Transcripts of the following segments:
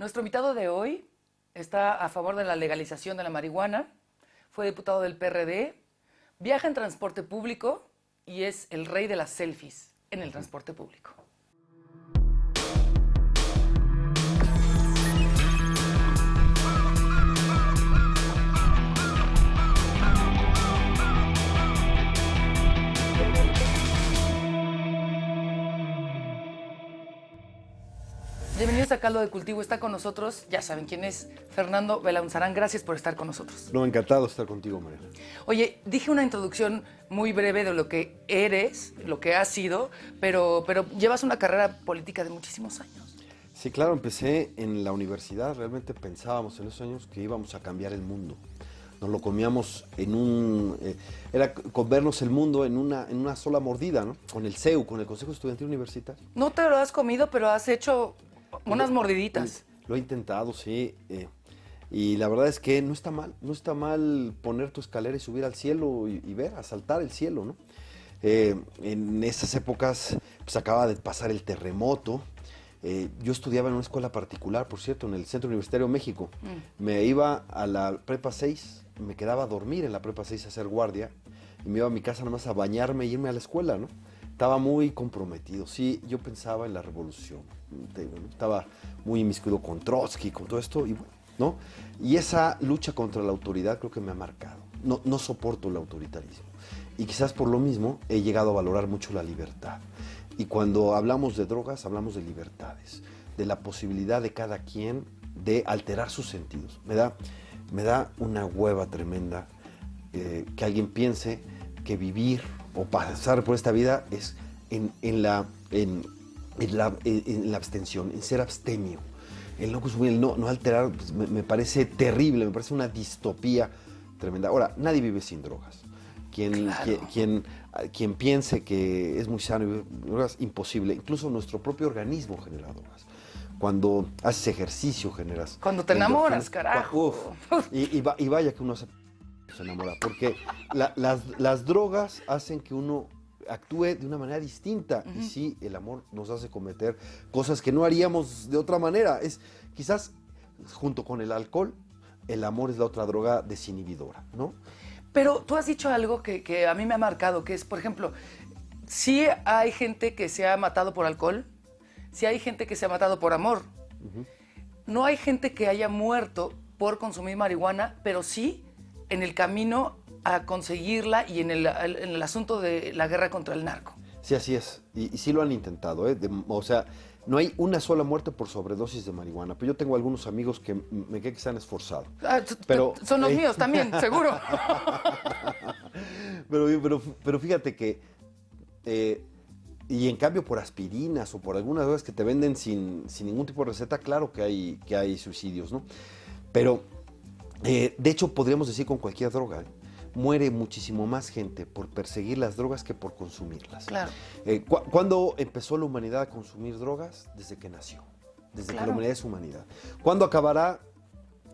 Nuestro invitado de hoy está a favor de la legalización de la marihuana, fue diputado del PRD, viaja en transporte público y es el rey de las selfies en el transporte público. Bienvenidos a Caldo de Cultivo. Está con nosotros, ya saben quién es, Fernando Belaunzarán. Gracias por estar con nosotros. No, encantado de estar contigo, María. Oye, dije una introducción muy breve de lo que eres, lo que has sido, pero llevas una carrera política de muchísimos años. Sí, claro, empecé en la universidad. Realmente pensábamos en esos años que íbamos a cambiar el mundo. Nos lo comíamos en un... era comernos el mundo en una sola mordida, ¿no? Con el CEU, con el Consejo Estudiantil Universitario. No te lo has comido, pero has hecho unas mordiditas. Lo he intentado, sí. Y la verdad es que no está mal. No está mal poner tu escalera y subir al cielo y ver, asaltar el cielo, ¿no? En esas épocas pues acaba de pasar el terremoto. Yo estudiaba en una escuela particular, por cierto, en el Centro Universitario México. Me iba a la Prepa 6, me quedaba a dormir en la Prepa 6 a hacer guardia y me iba a mi casa nada más a bañarme y irme a la escuela, ¿no? Estaba muy comprometido, sí, yo pensaba en la revolución, estaba muy inmiscuido con Trotsky, con todo esto, y bueno, ¿no? Y esa lucha contra la autoridad creo que me ha marcado. No soporto el autoritarismo. Y quizás por lo mismo he llegado a valorar mucho la libertad. Y cuando hablamos de drogas, hablamos de libertades, de la posibilidad de cada quien de alterar sus sentidos. Me da una hueva tremenda que alguien piense que vivir o pasar por esta vida es en la abstención, en ser abstemio, en no consumir, no alterar, pues me parece terrible, me parece una distopía tremenda. Ahora, nadie vive sin drogas. Quien piense que es muy sano vivir drogas, imposible. Incluso nuestro propio organismo genera drogas. Cuando haces ejercicio generas... Cuando te enamoras, carajo. Y vaya que uno se enamora, porque las drogas hacen que uno actúe de una manera distinta. Y sí, el amor nos hace cometer cosas que no haríamos de otra manera. Es quizás, junto con el alcohol, el amor es la otra droga desinhibidora, ¿no? Pero tú has dicho algo que a mí me ha marcado, que es, por ejemplo, sí hay gente que se ha matado por alcohol, sí hay gente que se ha matado por amor. No hay gente que haya muerto por consumir marihuana, pero sí en el camino a conseguirla y en el asunto de la guerra contra el narco. Sí, así es. Y sí lo han intentado, ¿eh? O sea, no hay una sola muerte por sobredosis de marihuana, pero yo tengo algunos amigos que me creen que se han esforzado. Pero, son los míos también, seguro. pero fíjate que, y en cambio por aspirinas o por algunas drogas que te venden sin ningún tipo de receta, claro que hay suicidios, ¿no? Pero, de hecho, podríamos decir con cualquier droga, muere muchísimo más gente por perseguir las drogas que por consumirlas. Claro. ¿Cuándo empezó la humanidad a consumir drogas? Desde que nació, desde que la humanidad es humanidad. ¿Cuándo acabará?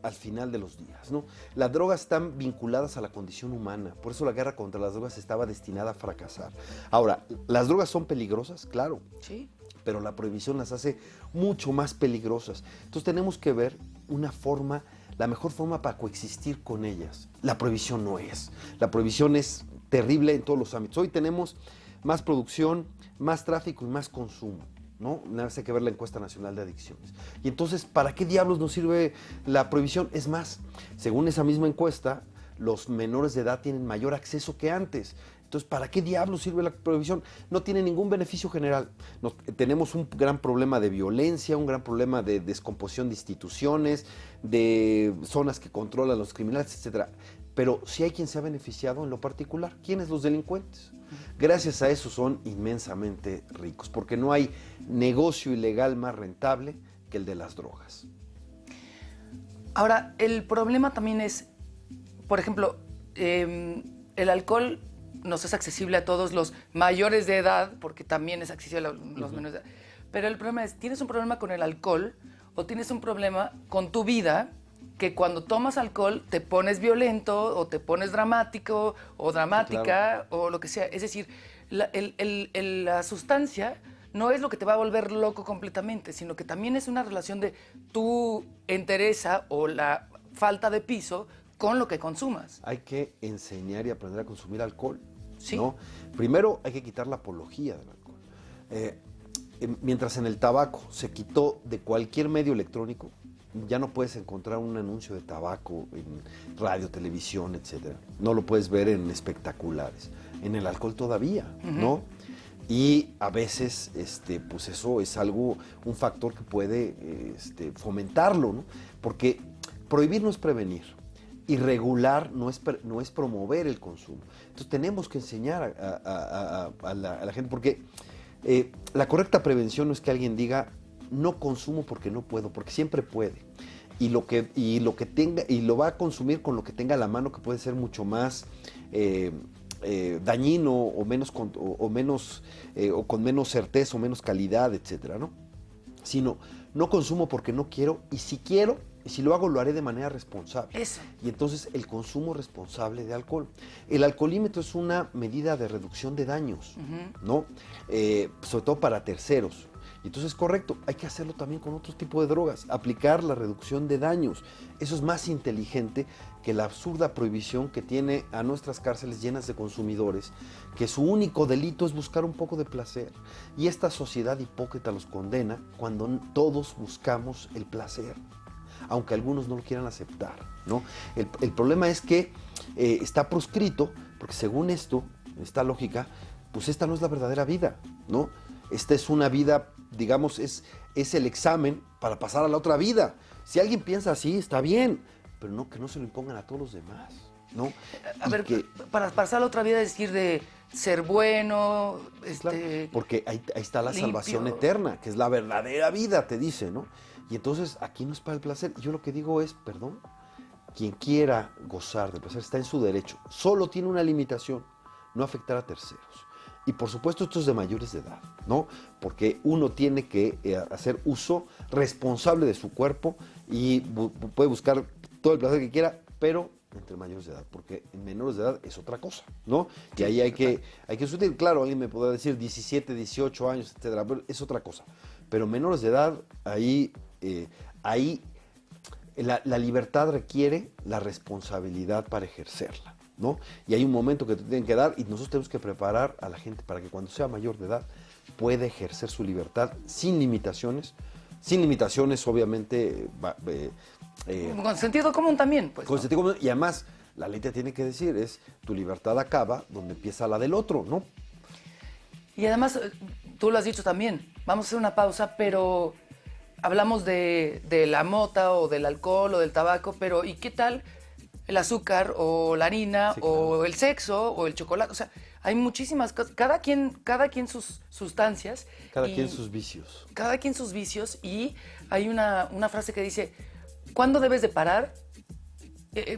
Al final de los días, ¿no? Las drogas están vinculadas a la condición humana, por eso la guerra contra las drogas estaba destinada a fracasar. Ahora, ¿las drogas son peligrosas? Claro. Sí. Pero la prohibición las hace mucho más peligrosas. Entonces tenemos que ver la mejor forma para coexistir con ellas. La prohibición no es. La prohibición es terrible en todos los ámbitos. Hoy tenemos más producción, más tráfico y más consumo, ¿no? Nada más hay que ver la encuesta nacional de adicciones. Y entonces, ¿para qué diablos nos sirve la prohibición? Es más, según esa misma encuesta, los menores de edad tienen mayor acceso que antes. Entonces, ¿para qué diablos sirve la prohibición? No tiene ningún beneficio general. Tenemos un gran problema de violencia, un gran problema de descomposición de instituciones, de zonas que controlan los criminales, etc. Pero sí hay quien se ha beneficiado en lo particular. ¿Quiénes? Los delincuentes. Gracias a eso son inmensamente ricos, porque no hay negocio ilegal más rentable que el de las drogas. Ahora, el problema también es, por ejemplo, el alcohol nos es accesible a todos los mayores de edad, porque también es accesible a los menores de edad. Pero el problema es, ¿tienes un problema con el alcohol o tienes un problema con tu vida? Que cuando tomas alcohol te pones violento o te pones dramático o dramática, sí, claro, o lo que sea. Es decir, la sustancia no es lo que te va a volver loco completamente, sino que también es una relación de tu entereza o la falta de piso con lo que consumas. Hay que enseñar y aprender a consumir alcohol, Sí. ¿no? Primero hay que quitar la apología del alcohol. Mientras en el tabaco se quitó de cualquier medio electrónico, ya no puedes encontrar un anuncio de tabaco en radio, televisión, etcétera. No lo puedes ver en espectaculares. En el alcohol todavía, ¿no? Y a veces, pues eso es un factor que puede fomentarlo, ¿no? Porque prohibir no es prevenir y regular no es promover el consumo. Entonces tenemos que enseñar a la gente, porque la correcta prevención no es que alguien diga no consumo porque no puedo, porque siempre puede. Y lo que tenga, y lo va a consumir con lo que tenga a la mano, que puede ser mucho más dañino o con menos certeza o menos calidad, etcétera, ¿no? Sino no consumo porque no quiero, y si quiero, y si lo hago, lo haré de manera responsable. Eso. Y entonces el consumo responsable de alcohol. El alcoholímetro es una medida de reducción de daños, ¿no? Sobre todo para terceros. Y entonces, correcto, hay que hacerlo también con otro tipo de drogas, aplicar la reducción de daños. Eso es más inteligente que la absurda prohibición que tiene a nuestras cárceles llenas de consumidores, que su único delito es buscar un poco de placer. Y esta sociedad hipócrita los condena cuando todos buscamos el placer, aunque algunos no lo quieran aceptar, ¿no? El problema es que está proscrito, porque según esta lógica, pues esta no es la verdadera vida, ¿no? Esta es una vida, digamos, es el examen para pasar a la otra vida. Si alguien piensa así, está bien, pero no que no se lo impongan a todos los demás, ¿no? A ver, para pasar a la otra vida, es decir, de ser bueno, Claro, porque ahí está la limpio. salvación eterna, que es la verdadera vida, te dice, ¿no? Y entonces aquí no es para el placer. Yo lo que digo es, perdón, quien quiera gozar del placer está en su derecho. Solo tiene una limitación, no afectar a terceros. Y por supuesto esto es de mayores de edad, ¿no? Porque uno tiene que hacer uso responsable de su cuerpo y puede buscar todo el placer que quiera, pero entre mayores de edad, porque en menores de edad es otra cosa, ¿no? Y ahí hay que discutir. Claro, alguien me podrá decir 17, 18 años, etcétera, pero es otra cosa. Pero menores de edad, ahí la libertad requiere la responsabilidad para ejercerla, ¿no? Y hay un momento que te tienen que dar, y nosotros tenemos que preparar a la gente para que cuando sea mayor de edad pueda ejercer su libertad sin limitaciones, obviamente, con sentido común también, pues. con ¿no? sentido común. Y además, la ley te tiene que decir, tu libertad acaba donde empieza la del otro, ¿no? Y además, tú lo has dicho también, vamos a hacer una pausa, pero hablamos de la mota o del alcohol o del tabaco, pero ¿y qué tal el azúcar o la harina, Sí, claro, o el sexo o el chocolate? O sea, hay muchísimas cosas, cada quien sus sustancias. Cada quien sus vicios. Cada quien sus vicios, y hay una frase que dice, ¿cuándo debes de parar?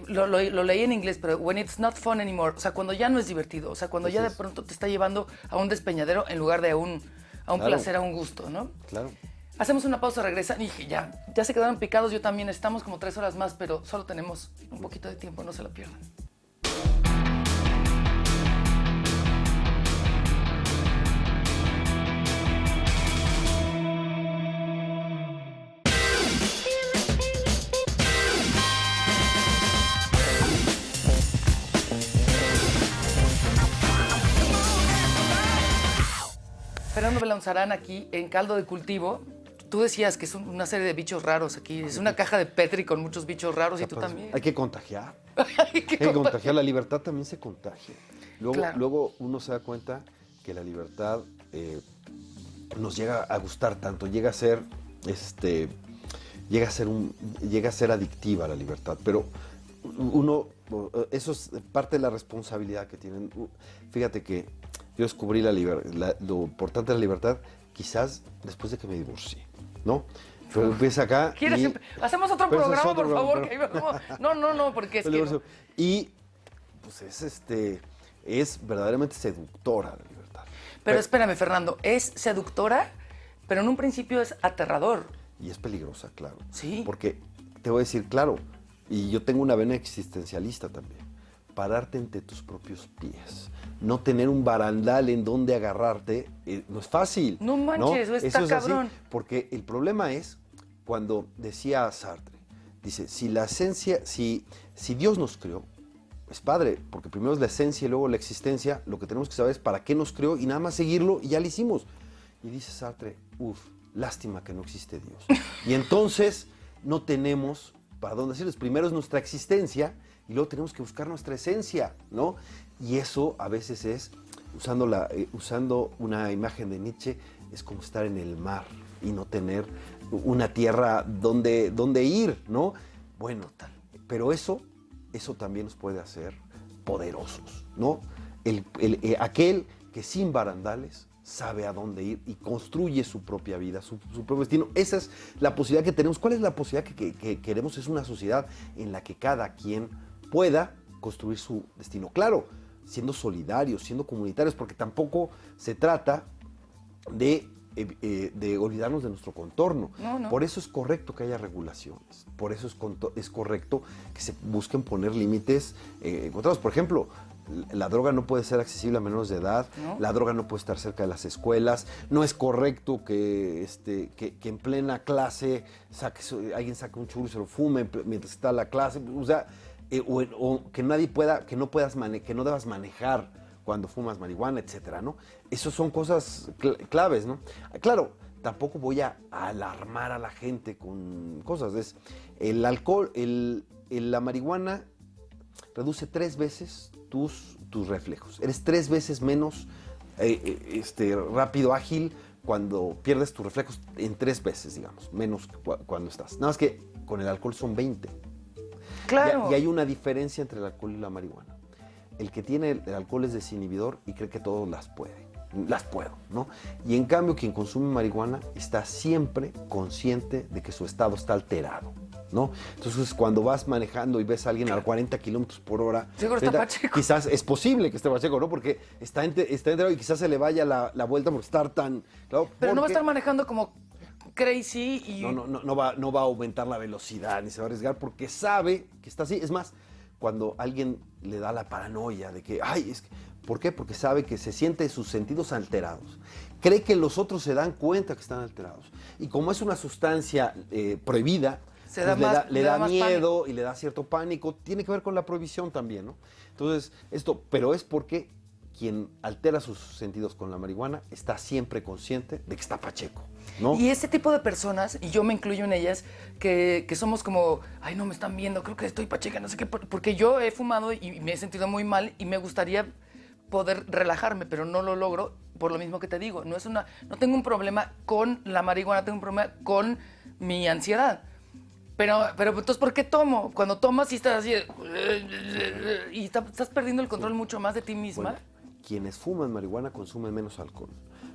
Lo leí en inglés, pero when it's not fun anymore, o sea, cuando ya no es divertido, o sea, cuando ya de pronto te está llevando a un despeñadero en lugar de a un Claro. placer, a un gusto, ¿no? Claro. Hacemos una pausa, regresan y dije, ya se quedaron picados, yo también, estamos como 3 horas más, pero solo tenemos un poquito de tiempo, no se lo pierdan. Fernando Belanzarán aquí en Caldo de Cultivo. Tú decías que es una serie de bichos raros aquí. Es una caja de Petri con muchos bichos raros, y tú también. Hay que contagiar. Hay que Hay que contagiar. La libertad también se contagia. Claro. Luego uno se da cuenta que la libertad nos llega a gustar tanto, llega a ser adictiva la libertad, pero eso es parte de la responsabilidad que tienen. Fíjate que yo descubrí lo importante de la libertad quizás después de que me divorcié, ¿no? Pero empieza acá. Hacemos otro pero ese programa, es otro por favor. programa, No, porque es que no. Y pues es verdaderamente seductora la libertad. Pero espérame, Fernando, es seductora, pero en un principio es aterrador. Y es peligrosa, claro. Sí. Porque te voy a decir, claro, y yo tengo una vena existencialista también, pararte entre tus propios pies. No tener un barandal en donde agarrarte, no es fácil. No manches, ¿no? está Eso es cabrón. así, porque el problema es cuando decía Sartre, dice, si la esencia, si Dios nos creó, es padre, porque primero es la esencia y luego la existencia, lo que tenemos que saber es para qué nos creó y nada más seguirlo y ya lo hicimos. Y dice Sartre, lástima que no existe Dios. Y entonces no tenemos para dónde decirles. Primero es nuestra existencia y luego tenemos que buscar nuestra esencia, ¿no? Y eso a veces es, usando una imagen de Nietzsche, es como estar en el mar y no tener una tierra donde ir, ¿no? Bueno, pero eso también nos puede hacer poderosos, ¿no? Aquel que sin barandales sabe a dónde ir y construye su propia vida, su propio destino. Esa es la posibilidad que tenemos. ¿Cuál es la posibilidad que queremos? Es una sociedad en la que cada quien pueda construir su destino. Claro, siendo solidarios, siendo comunitarios, porque tampoco se trata de olvidarnos de nuestro contorno. No. Por eso es correcto que haya regulaciones, por eso es correcto que se busquen poner límites encontrados. Por ejemplo, la droga no puede ser accesible a menores de edad, ¿No? La droga no puede estar cerca de las escuelas, no es correcto que en plena clase alguien saque un churro y se lo fume mientras está la clase, o sea, o que nadie pueda, que no debas manejar cuando fumas marihuana, etcétera, ¿no? Esas son cosas claves, ¿no? Claro, tampoco voy a alarmar a la gente con cosas. El alcohol, la marihuana reduce 3 veces tus reflejos. Eres 3 veces menos rápido, ágil, cuando pierdes tus reflejos en 3 veces, digamos, menos cuando estás. Nada más que con el alcohol son 20. Claro. Y hay una diferencia entre el alcohol y la marihuana. El que tiene el alcohol es desinhibidor y cree que todos las puedo, ¿no? Y en cambio quien consume marihuana está siempre consciente de que su estado está alterado, ¿no? Entonces cuando vas manejando y ves a alguien a 40 kilómetros por hora, Seguro está pacheco. quizás es posible que esté pacheco, ¿no? Porque está enterado y quizás se le vaya la vuelta por estar tan... Claro, Pero no va a estar manejando como crazy y... No va a aumentar la velocidad ni se va a arriesgar porque sabe que está así. Es más, cuando alguien le da la paranoia de que, ¿por qué? Porque sabe que se siente sus sentidos alterados. Cree que los otros se dan cuenta que están alterados. Y como es una sustancia prohibida, le da miedo pánico. Y le da cierto pánico. Tiene que ver con la prohibición también, ¿no? Entonces, pero es porque quien altera sus sentidos con la marihuana está siempre consciente de que está pacheco, ¿no? Y ese tipo de personas, y yo me incluyo en ellas, que somos como, no me están viendo, creo que estoy pacheca, no sé qué, porque yo he fumado y me he sentido muy mal y me gustaría poder relajarme, pero no lo logro por lo mismo que te digo. No tengo un problema con la marihuana, tengo un problema con mi ansiedad. Pero entonces, ¿por qué tomo? Cuando tomas y estás así y estás perdiendo el control mucho más de ti misma. Bueno, quienes fuman marihuana consumen menos alcohol.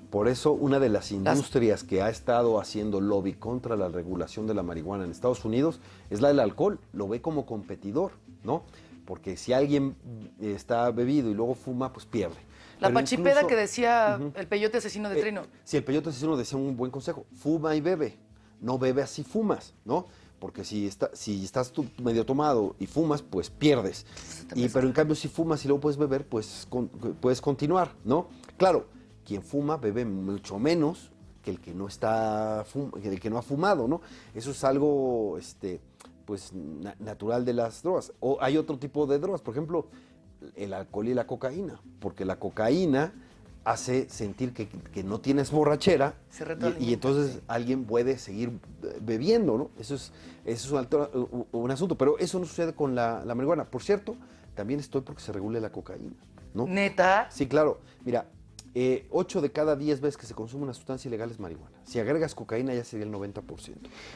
Por eso, una de las industrias que ha estado haciendo lobby contra la regulación de la marihuana en Estados Unidos es la del alcohol. Lo ve como competidor, ¿no? Porque si alguien está bebido y luego fuma, pues pierde. La pachipeda que decía el peyote asesino de Trino. Sí, el peyote asesino decía un buen consejo. Fuma y bebe. No bebe así fumas, ¿no? Porque si estás tú medio tomado y fumas, pues pierdes. Pero en cambio, si fumas y luego puedes beber, pues puedes continuar, ¿no? Claro, quien fuma bebe mucho menos que el que no ha fumado, ¿no? Eso es algo natural de las drogas. O hay otro tipo de drogas, por ejemplo, el alcohol y la cocaína, porque la cocaína hace sentir que no tienes borrachera y entonces alguien puede seguir bebiendo, ¿no? Eso es un asunto, pero eso no sucede con la marihuana. Por cierto, también estoy porque se regule la cocaína, ¿no? ¿Neta? Sí, claro. Mira, 8 de cada 10 veces que se consume una sustancia ilegal es marihuana. Si agregas cocaína ya sería el 90%.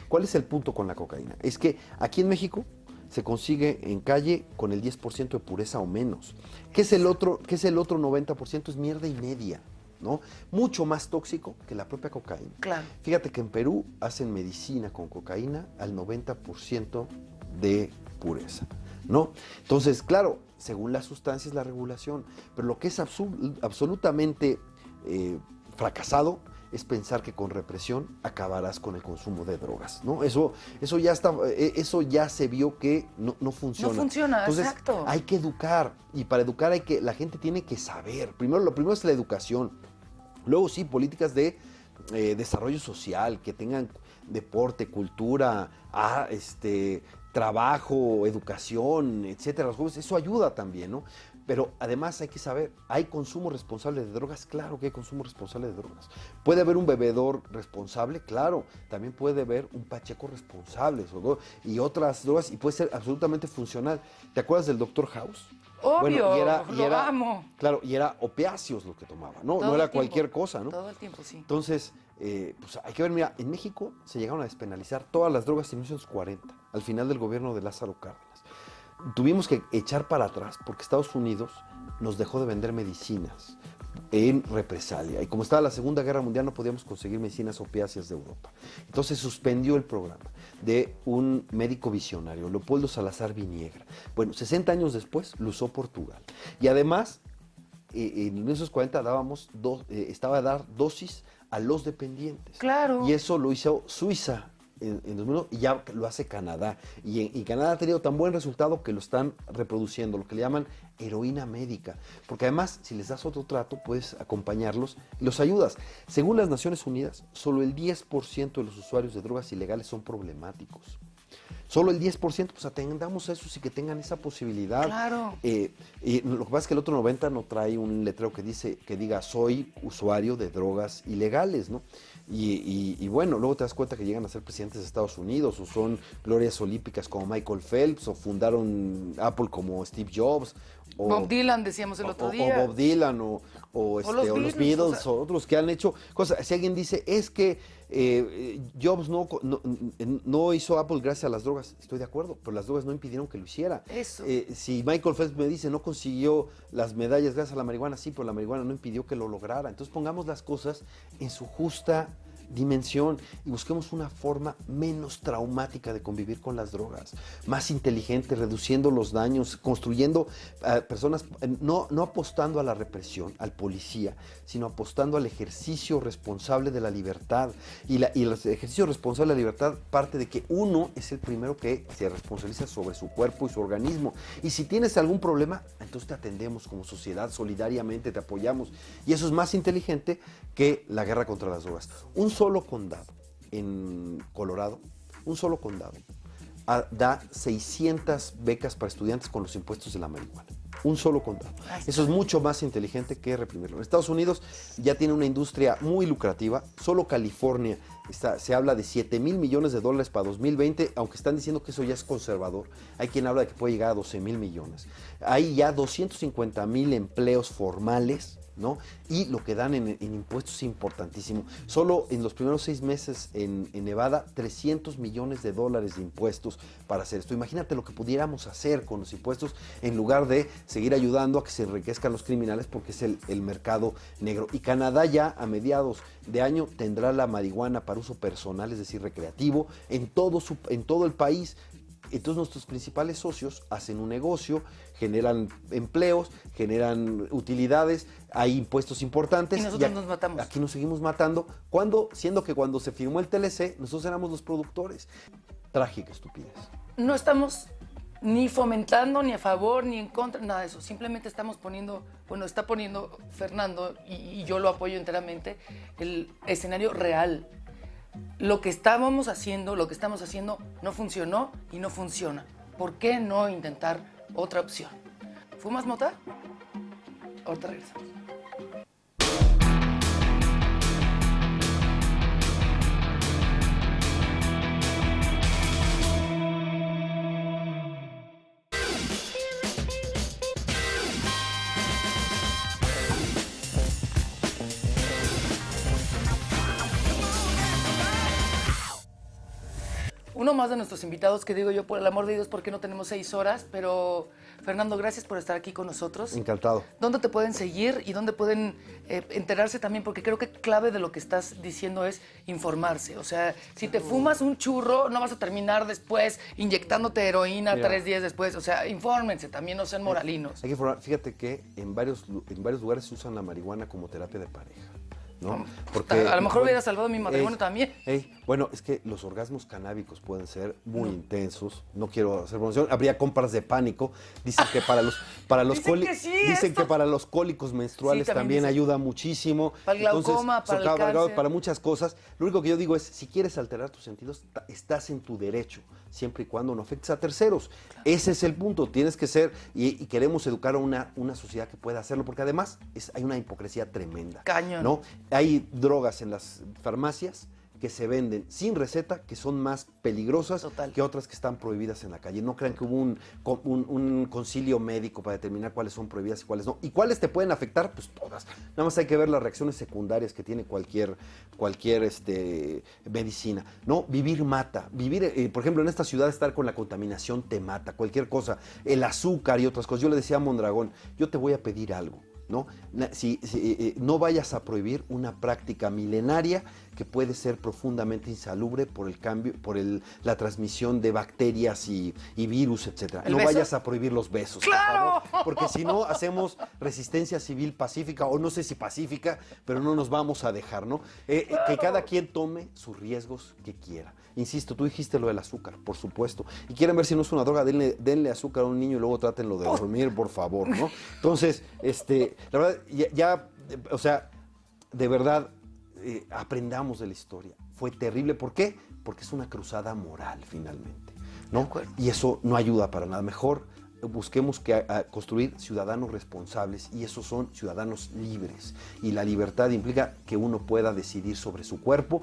¿Cuál es el punto con la cocaína? Es que aquí en México se consigue en calle con el 10% de pureza o menos. ¿Qué es el otro 90%? Es mierda y media, ¿no? Mucho más tóxico que la propia cocaína. Claro. Fíjate que en Perú hacen medicina con cocaína al 90% de pureza, ¿no? Entonces, claro, según la sustancia es la regulación, pero lo que es absolutamente fracasado es pensar que con represión acabarás con el consumo de drogas, ¿no? Eso ya se vio que no funciona. No funciona, entonces, exacto. hay que educar, y para educar la gente tiene que saber. Lo primero es la educación. Luego sí, políticas de desarrollo social, que tengan deporte, cultura, trabajo, educación, etcétera. Los jóvenes, eso ayuda también, ¿no? Pero además hay que saber, ¿hay consumo responsable de drogas? Claro que hay consumo responsable de drogas. ¿Puede haber un bebedor responsable? Claro. También puede haber un pacheco responsable y otras drogas, y puede ser absolutamente funcional. ¿Te acuerdas del Dr. House? Obvio, lo amo. Claro, y era opiáceos lo que tomaba, no Todo era el tiempo, cualquier cosa, ¿no? Todo el tiempo, sí. Entonces, pues hay que ver, mira, en México se llegaron a despenalizar todas las drogas en 1940, al final del gobierno de Lázaro Cárdenas. Tuvimos que echar para atrás porque Estados Unidos nos dejó de vender medicinas en represalia. Y como estaba la Segunda Guerra Mundial, no podíamos conseguir medicinas opiáceas de Europa. Entonces suspendió el programa de un médico visionario, Leopoldo Salazar Viniegra. Bueno, 60 años después lo usó Portugal. Y además, en 1940 estaba a dar dosis a los dependientes. Claro. Y eso lo hizo Suiza en 2001, y ya lo hace Canadá. Y Canadá ha tenido tan buen resultado que lo están reproduciendo, lo que le llaman heroína médica. Porque además, si les das otro trato, puedes acompañarlos y los ayudas. Según las Naciones Unidas, solo el 10% de los usuarios de drogas ilegales son problemáticos. Solo el 10%, pues atendamos a esos y que tengan esa posibilidad. Claro. Y lo que pasa es que el otro 90% no trae un letrero que diga soy usuario de drogas ilegales, ¿no? Y bueno, luego te das cuenta que llegan a ser presidentes de Estados Unidos, o son glorias olímpicas como Michael Phelps, o fundaron Apple como Steve Jobs. O Bob Dylan, decíamos el otro día. O Bob Dylan, o los Beatles, o otros que han hecho cosas. Si alguien dice, es que Jobs no hizo Apple gracias a las drogas, estoy de acuerdo, pero las drogas no impidieron que lo hiciera. Eso. Si Michael Phelps me dice, no consiguió las medallas gracias a la marihuana, sí, pero la marihuana no impidió que lo lograra. Entonces pongamos las cosas en su justa dimensión y busquemos una forma menos traumática de convivir con las drogas, más inteligente, reduciendo los daños, construyendo personas, no apostando a la represión, al policía, sino apostando al ejercicio responsable de la libertad. Y el ejercicio responsable de la libertad parte de que uno es el primero que se responsabiliza sobre su cuerpo y su organismo. Y si tienes algún problema, entonces te atendemos como sociedad, solidariamente te apoyamos. Y eso es más inteligente que la guerra contra las drogas. Un solo condado en Colorado, da 600 becas para estudiantes con los impuestos de la marihuana. Un solo condado. Eso es mucho más inteligente que reprimirlo. En Estados Unidos ya tiene una industria muy lucrativa. Solo California se habla de $7,000 millones para 2020, aunque están diciendo que eso ya es conservador. Hay quien habla de que puede llegar a 12,000 millones. Hay ya 250,000 empleos formales, ¿no? Y lo que dan en impuestos es importantísimo. Solo en los primeros 6 meses en Nevada, $300 millones de impuestos para hacer esto. Imagínate lo que pudiéramos hacer con los impuestos en lugar de seguir ayudando a que se enriquezcan los criminales, porque es el mercado negro. Y Canadá ya a mediados de año tendrá la marihuana para uso personal, es decir, recreativo, en todo el país. Entonces nuestros principales socios hacen un negocio, generan empleos, generan utilidades, hay impuestos importantes. Y nosotros nos matamos. Aquí nos seguimos matando, siendo que cuando se firmó el TLC, nosotros éramos los productores. Trágica estupidez. No estamos ni fomentando, ni a favor, ni en contra, nada de eso. Simplemente estamos está poniendo Fernando, y yo lo apoyo enteramente, el escenario real. Lo que estamos haciendo no funcionó y no funciona. ¿Por qué no intentar otra opción? ¿Fumas mota? Ahorita regresamos. Uno más de nuestros invitados, que digo yo, por el amor de Dios, ¿por qué no tenemos 6 horas? Pero, Fernando, gracias por estar aquí con nosotros. Encantado. ¿Dónde te pueden seguir y dónde pueden enterarse también? Porque creo que clave de lo que estás diciendo es informarse. O sea, si te fumas un churro, no vas a terminar después inyectándote heroína 3 días después. O sea, infórmense, también no sean moralinos. Hay que informar. Fíjate que en varios lugares se usan la marihuana como terapia de pareja. ¿no? A lo mejor hubiera salvado mi matrimonio también. Bueno, es que los orgasmos canábicos pueden ser muy intensos. No quiero hacer promoción. Habría compras de pánico. Dicen que dicen que para los cólicos menstruales también ayuda muchísimo. Para el glaucoma, para el cáncer. Para muchas cosas. Lo único que yo digo es, si quieres alterar tus sentidos, estás en tu derecho, siempre y cuando no afectes a terceros. Claro. Ese es el punto. Tienes que ser, y queremos educar a una sociedad que pueda hacerlo, porque además hay una hipocresía tremenda. Cañón. ¿No? Hay drogas en las farmacias que se venden sin receta, que son más peligrosas que otras que están prohibidas en la calle. No crean que hubo un concilio médico para determinar cuáles son prohibidas y cuáles no. ¿Y cuáles te pueden afectar? Pues todas. Nada más hay que ver las reacciones secundarias que tiene cualquier medicina. ¿No? Vivir mata. Vivir, por ejemplo, en esta ciudad, estar con la contaminación te mata. Cualquier cosa. El azúcar y otras cosas. Yo le decía a Mondragón, yo te voy a pedir algo, ¿no? No vayas a prohibir una práctica milenaria que puede ser profundamente insalubre por el cambio, por la transmisión de bacterias y virus, etcétera. No vayas a prohibir los besos, ¡claro! por favor, porque si no hacemos resistencia civil pacífica, o no sé si pacífica, pero no nos vamos a dejar, ¿no? Que cada quien tome sus riesgos que quiera. Insisto, tú dijiste lo del azúcar, por supuesto. Y quieren ver si no es una droga, denle azúcar a un niño y luego trátenlo de dormir, por favor, ¿no? Entonces, la verdad, o sea, de verdad, aprendamos de la historia. Fue terrible. ¿Por qué? Porque es una cruzada moral, finalmente, ¿no? Y eso no ayuda para nada. Mejor busquemos construir ciudadanos responsables, y esos son ciudadanos libres. Y la libertad implica que uno pueda decidir sobre su cuerpo,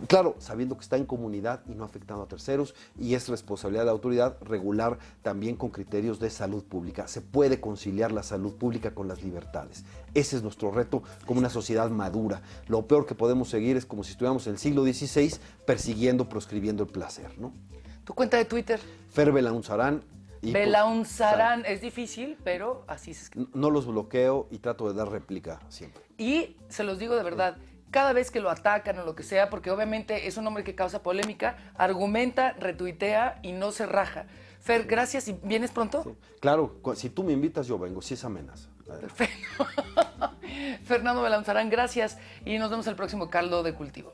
claro, sabiendo que está en comunidad y no afectando a terceros, y es responsabilidad de la autoridad regular también con criterios de salud pública. Se puede conciliar la salud pública con las libertades. Ese es nuestro reto como una sociedad madura. Lo peor que podemos seguir es como si estuviéramos en el siglo XVI persiguiendo, proscribiendo el placer, ¿no? ¿Tu cuenta de Twitter? Fer Belaunzarán. Belaunzarán, es difícil, pero así se escribe. No los bloqueo y trato de dar réplica siempre. Y se los digo de verdad, cada vez que lo atacan o lo que sea, porque obviamente es un hombre que causa polémica, argumenta, retuitea y no se raja. Fer, gracias, ¿y vienes pronto? Sí. Claro, si tú me invitas yo vengo, si es amenaza. Perfecto. Fernando Belaunzarán, gracias, y nos vemos el próximo Caldo de Cultivo.